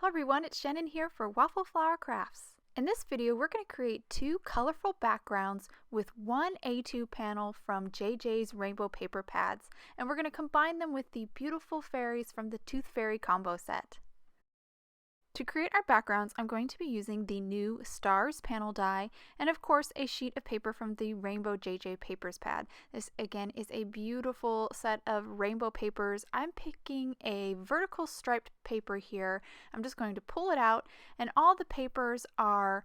Hello everyone, it's Channin here for Waffle Flower Crafts. In this video, we're going to create two colorful backgrounds with one A2 panel from JJ's Rainbow Paper Pads, and we're going to combine them with the beautiful fairies from the Tooth Fairy combo set. To create our backgrounds, I'm going to be using the new Stars panel die and of course a sheet of paper from the Rainbow JJ Papers pad. This again is a beautiful set of rainbow papers. I'm picking a vertical striped paper here. I'm just going to pull it out, and all the papers are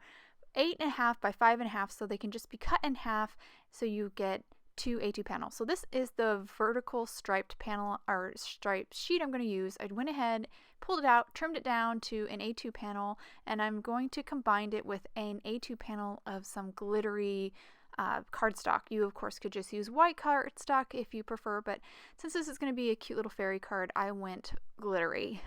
8.5 by 5.5, so they can just be cut in half so you get two A2 panels. So this is the vertical striped panel or striped sheet I'm going to use. I went ahead, pulled it out, trimmed it down to an A2 panel, and I'm going to combine it with an A2 panel of some glittery cardstock. You of course could just use white cardstock if you prefer, but since this is going to be a cute little fairy card, I went glittery.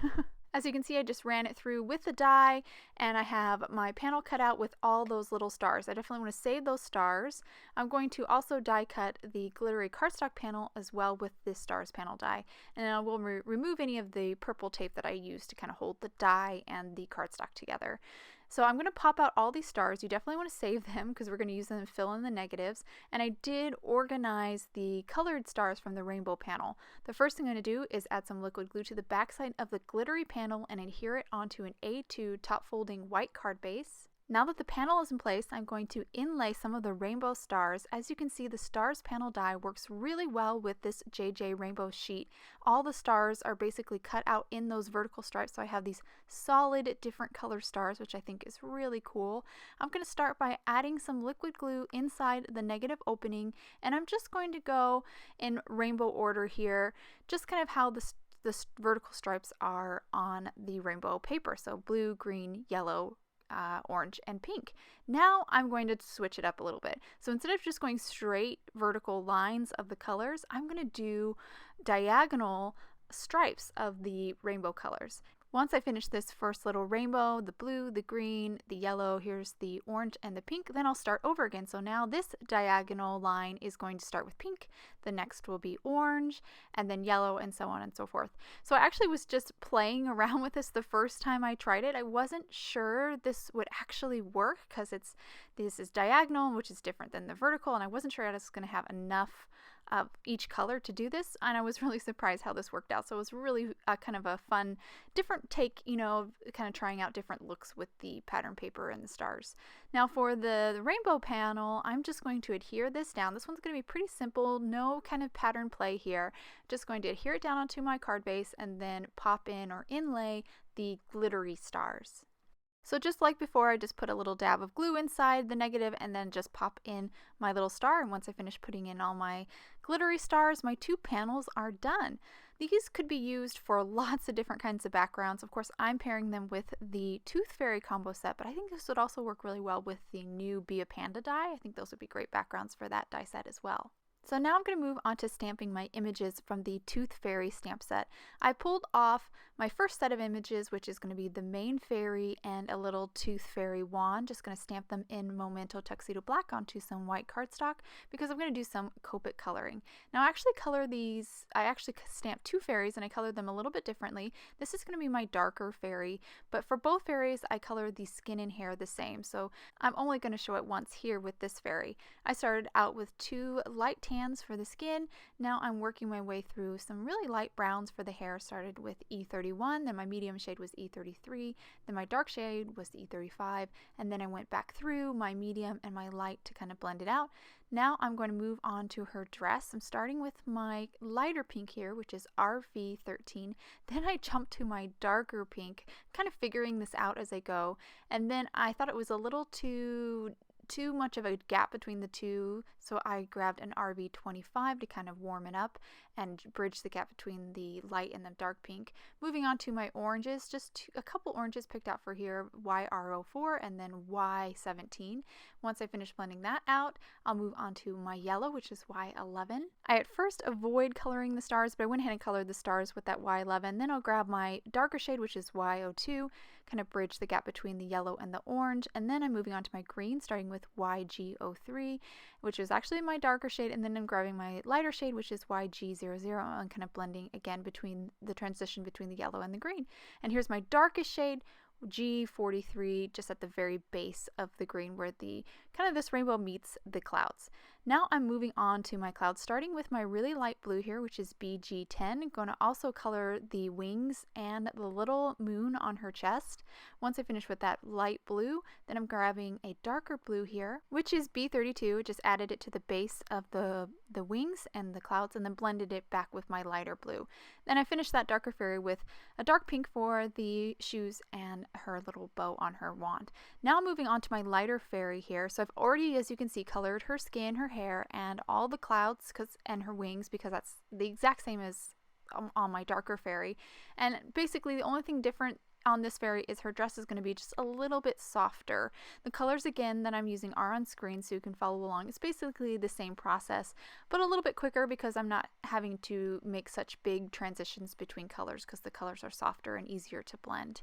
As you can see, I just ran it through with the die, and I have my panel cut out with all those little stars. I definitely want to save those stars. I'm going to also die cut the glittery cardstock panel as well with this stars panel die, and I will remove any of the purple tape that I used to kind of hold the die and the cardstock together. So I'm going to pop out all these stars. You definitely want to save them because we're going to use them to fill in the negatives. And I did organize the colored stars from the rainbow panel. The first thing I'm going to do is add some liquid glue to the backside of the glittery panel and adhere it onto an A2 top folding white card base. Now that the panel is in place, I'm going to inlay some of the rainbow stars. As you can see, the stars panel die works really well with this JJ rainbow sheet. All the stars are basically cut out in those vertical stripes, so I have these solid different color stars, which I think is really cool. I'm going to start by adding some liquid glue inside the negative opening, and I'm just going to go in rainbow order here, just kind of how the vertical stripes are on the rainbow paper. So blue, green, yellow, orange, and pink. Now I'm going to switch it up a little bit. So instead of just going straight vertical lines of the colors, I'm going to do diagonal stripes of the rainbow colors. Once I finish this first little rainbow, the blue, the green, the yellow, here's the orange and the pink, then I'll start over again. So now this diagonal line is going to start with pink, the next will be orange, and then yellow, and so on and so forth. So I actually was just playing around with this the first time I tried it. I wasn't sure this would actually work because this is diagonal, which is different than the vertical, and I wasn't sure I was going to have enough of each color to do this, and I was really surprised how this worked out. So it was really kind of a fun, different take, you know, kind of trying out different looks with the pattern paper and the stars. Now for the rainbow panel, I'm just going to adhere this down. This one's going to be pretty simple, no kind of pattern play here. Just going to adhere it down onto my card base and then pop in or inlay the glittery stars. So just like before, I just put a little dab of glue inside the negative and then just pop in my little star. And once I finish putting in all my glittery stars, my two panels are done. These could be used for lots of different kinds of backgrounds. Of course, I'm pairing them with the Tooth Fairy combo set, but I think this would also work really well with the new Be a Panda die. I think those would be great backgrounds for that die set as well. So now I'm going to move on to stamping my images from the Tooth Fairy stamp set. I pulled off my first set of images, which is going to be the main fairy and a little Tooth Fairy wand. Just going to stamp them in Memento Tuxedo Black onto some white cardstock because I'm going to do some Copic coloring. Now I actually stamped two fairies and I colored them a little bit differently. This is going to be my darker fairy, but for both fairies I colored the skin and hair the same. So I'm only going to show it once here with this fairy. I started out with two light tans for the skin. Now I'm working my way through some really light browns for the hair. Started with E31, then my medium shade was E33, then my dark shade was E35, and then I went back through my medium and my light to kind of blend it out. Now I'm going to move on to her dress. I'm starting with my lighter pink here, which is RV13. Then I jumped to my darker pink, kind of figuring this out as I go, and then I thought it was a little too much of a gap between the two, so I grabbed an RV25 to kind of warm it up and bridge the gap between the light and the dark pink. Moving on to my oranges, just a couple oranges picked out for here, YR04 and then Y17. Once I finish blending that out, I'll move on to my yellow, which is Y11. I at first avoid coloring the stars, but I went ahead and colored the stars with that Y11. Then I'll grab my darker shade, which is Y02, kind of bridge the gap between the yellow and the orange, and then I'm moving on to my green, starting with YG03, which is actually my darker shade, and then I'm grabbing my lighter shade, which is YG00, and kind of blending again between the transition between the yellow and the green. And here's my darkest shade, G43 just at the very base of the green where the kind of this rainbow meets the clouds. Now I'm moving on to my clouds, starting with my really light blue here, which is BG10. I'm going to also color the wings and the little moon on her chest. Once I finish with that light blue, then I'm grabbing a darker blue here, which is B32. Just added it to the base of the wings and the clouds and then blended it back with my lighter blue. Then I finished that darker fairy with a dark pink for the shoes and her little bow on her wand. Now moving on to my lighter fairy here. So I've already, as you can see, colored her skin, her hair, and all the clouds and her wings, because that's the exact same as on my darker fairy. And basically the only thing different on this fairy is her dress is going to be just a little bit softer. The colors again that I'm using are on screen so you can follow along. It's basically the same process, but a little bit quicker because I'm not having to make such big transitions between colors because the colors are softer and easier to blend.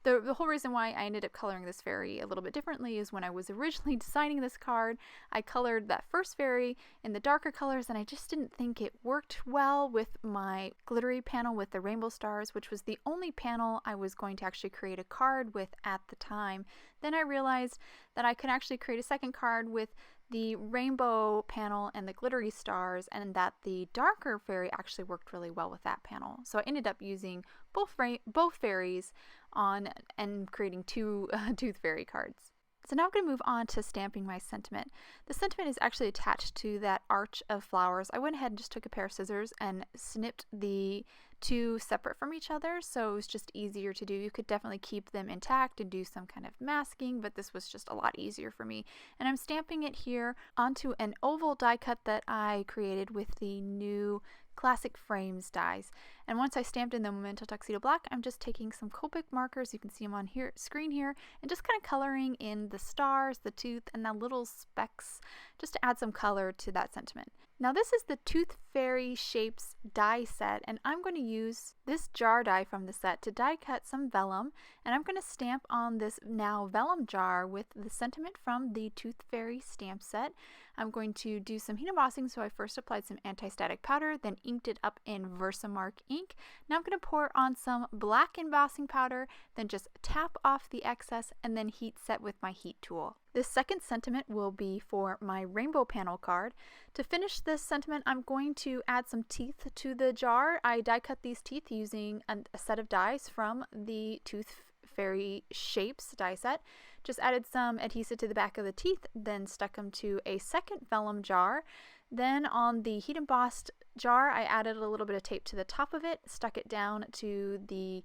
The whole reason why I ended up coloring this fairy a little bit differently is when I was originally designing this card, I colored that first fairy in the darker colors and I just didn't think it worked well with my glittery panel with the rainbow stars, which was the only panel I was going to actually create a card with at the time. Then I realized that I could actually create a second card with the rainbow panel and the glittery stars, and that the darker fairy actually worked really well with that panel. So I ended up using both fairies on and creating two tooth fairy cards. So now I'm going to move on to stamping my sentiment. The sentiment is actually attached to that arch of flowers. I went ahead and just took a pair of scissors and snipped the two separate from each other, so it was just easier to do. You could definitely keep them intact and do some kind of masking, but this was just a lot easier for me. And I'm stamping it here onto an oval die cut that I created with the new Classic Frames dies. And once I stamped in the Memento Tuxedo Black, I'm just taking some Copic markers, you can see them on here screen here, and just kind of coloring in the stars, the tooth, and the little specks just to add some color to that sentiment. Now this is the Tooth Fairy Shapes die set, and I'm going to use this jar die from the set to die cut some vellum, and I'm going to stamp on this now vellum jar with the sentiment from the Tooth Fairy stamp set. I'm going to do some heat embossing, so I first applied some anti-static powder, then inked it up in Versamark ink. Now I'm going to pour on some black embossing powder, then just tap off the excess, and then heat set with my heat tool. This second sentiment will be for my rainbow panel card. To finish this sentiment, I'm going to add some teeth to the jar. I die cut these teeth using a set of dies from the Tooth Fairy Shapes die set. Just added some adhesive to the back of the teeth, then stuck them to a second vellum jar. Then on the heat embossed jar, I added a little bit of tape to the top of it, stuck it down to the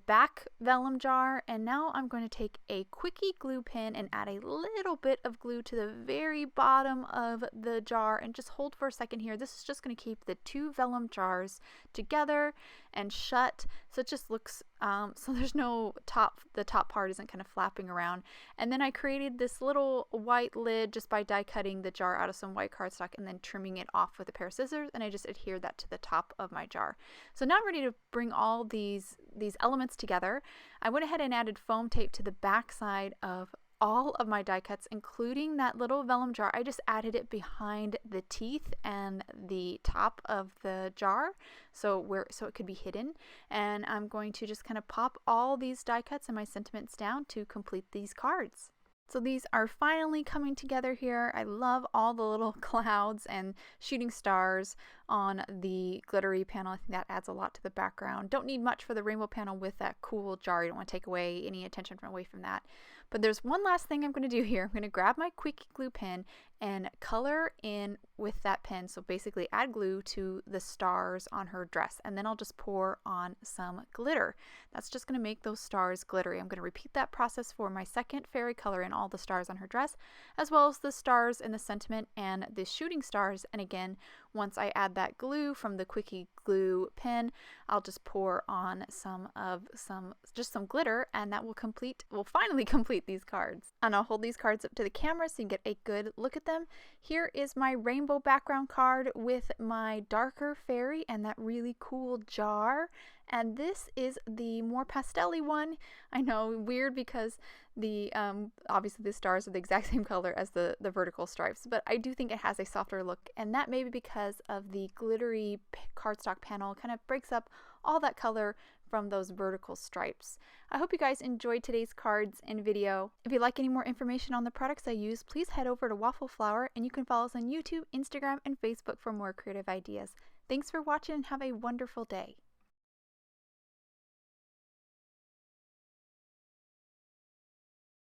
back vellum jar, and now I'm going to take a quickie glue pen and add a little bit of glue to the very bottom of the jar and just hold for a second here. This is just going to keep the two vellum jars together and shut, so it just looks so there's no the top part isn't kind of flapping around. And then I created this little white lid just by die cutting the jar out of some white cardstock and then trimming it off with a pair of scissors, and I just adhered that to the top of my jar. So now I'm ready to bring all these elements together. I went ahead and added foam tape to the back side of all of my die cuts, including that little vellum jar. I just added it behind the teeth and the top of the jar so it could be hidden. And I'm going to just kind of pop all these die cuts and my sentiments down to complete these cards. So these are finally coming together here. I love all the little clouds and shooting stars on the glittery panel. I think that adds a lot to the background. Don't need much for the rainbow panel with that cool jar. You don't want to take away any attention away from that. But there's one last thing I'm going to do here. I'm going to grab my quickie glue pen and color in with that pen. So basically add glue to the stars on her dress, and then I'll just pour on some glitter. That's just going to make those stars glittery. I'm going to repeat that process for my second fairy, color in all the stars on her dress, as well as the stars in the sentiment and the shooting stars. And again, once I add that glue from the quickie glue pen, I'll just pour on some glitter, and that will finally complete these cards. And I'll hold these cards up to the camera so you can get a good look at them. Here is my rainbow background card with my darker fairy and that really cool jar. And this is the more pastel-y one. I know, weird because the obviously the stars are the exact same color as the vertical stripes, but I do think it has a softer look, and that may be because of the glittery cardstock panel kind of breaks up all that color from those vertical stripes. I hope you guys enjoyed today's cards and video. If you'd like any more information on the products I use, please head over to Waffle Flower, and you can follow us on YouTube, Instagram, and Facebook for more creative ideas. Thanks for watching and have a wonderful day.